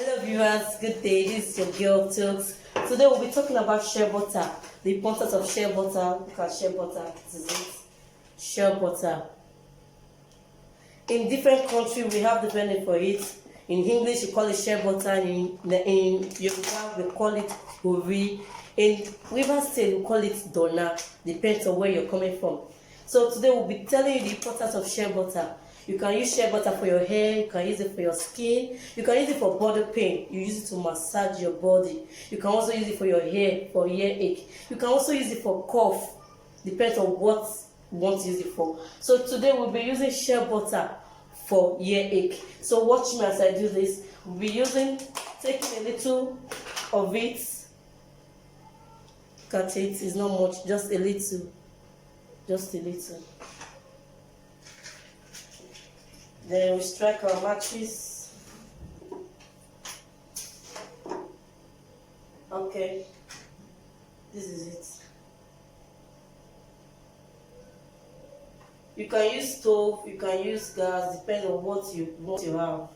Hello viewers, good day. This is your girl Tooks. Today we'll be talking about shea butter, the importance of shea butter. Look at shea butter. This is it. Shea butter. In different countries, we have the name for it. In English, you call it shea butter. In Yoruba, we call it uri. In Rivers State, we call it dona. Depends on where you're coming from. So today we'll be telling you the importance of shea butter. You can use shea butter for your hair, you can use it for your skin, you can use it for body pain, you use it to massage your body. You can also use it for your hair, for earache. You can also use it for cough, depends on what you want to use it for. So today we'll be using shea butter for earache. So watch me as I do this. We'll be taking a little of it. Cut it, it's not much, just a little. Just a little. Then we strike our matches. Okay, this is it. You can use stove, you can use gas, depends on what you have.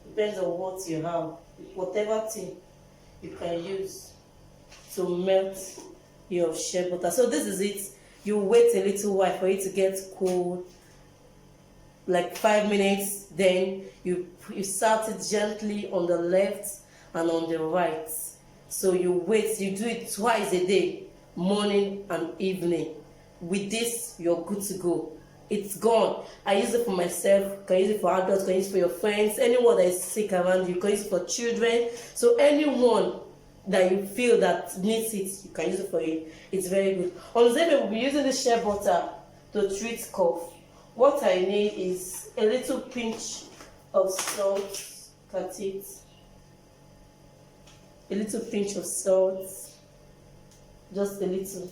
Depends on what you have. Whatever thing you can use to melt your shea butter. So this is it. You wait a little while for it to get cold, like 5 minutes. Then you start it gently on the left and on the right. So you wait. You do it twice a day, morning and evening. With this, you're good to go. It's gone. I use it for myself. You can use it for adults. You can use it for your friends. Anyone that is sick around you, you can use it for children. So anyone that you feel that needs it, you can use it for it. It's very good. On the day we'll be using the shea butter to treat cough. What I need is a little pinch of salt. Cut it. A little pinch of salt. Just a little.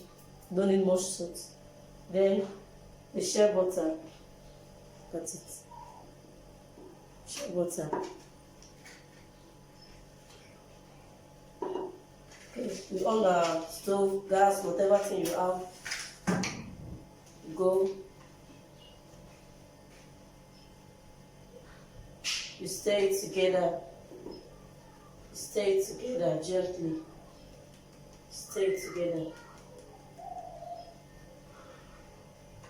Don't need much salt. Then the shea butter. Cut it. Shea butter. Okay, we on the stove, gas, whatever thing you have. Go. You stir it together. Stir it together gently. Stir it together.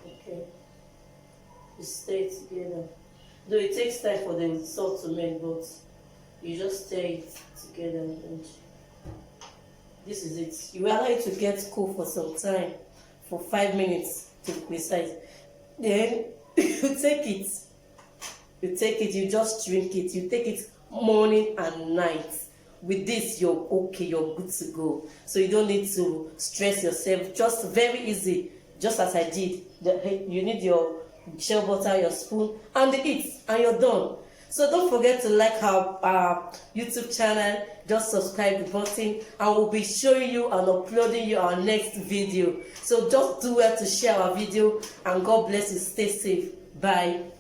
Okay. You stir it together. Though it takes time for the salt to melt, but you just stir it together and this is it. You allow it to get cool for some time, for 5 minutes to be precise. Then you take it. You just drink it. You take it morning and night. With this, you're okay, you're good to go. So you don't need to stress yourself. Just very easy, just as I did. You need your shea butter, your spoon, and the eat, and you're done. So don't forget to like our YouTube channel. Just subscribe the button, and we'll be showing you and uploading you our next video. So just do well to share our video, and God bless you. Stay safe. Bye.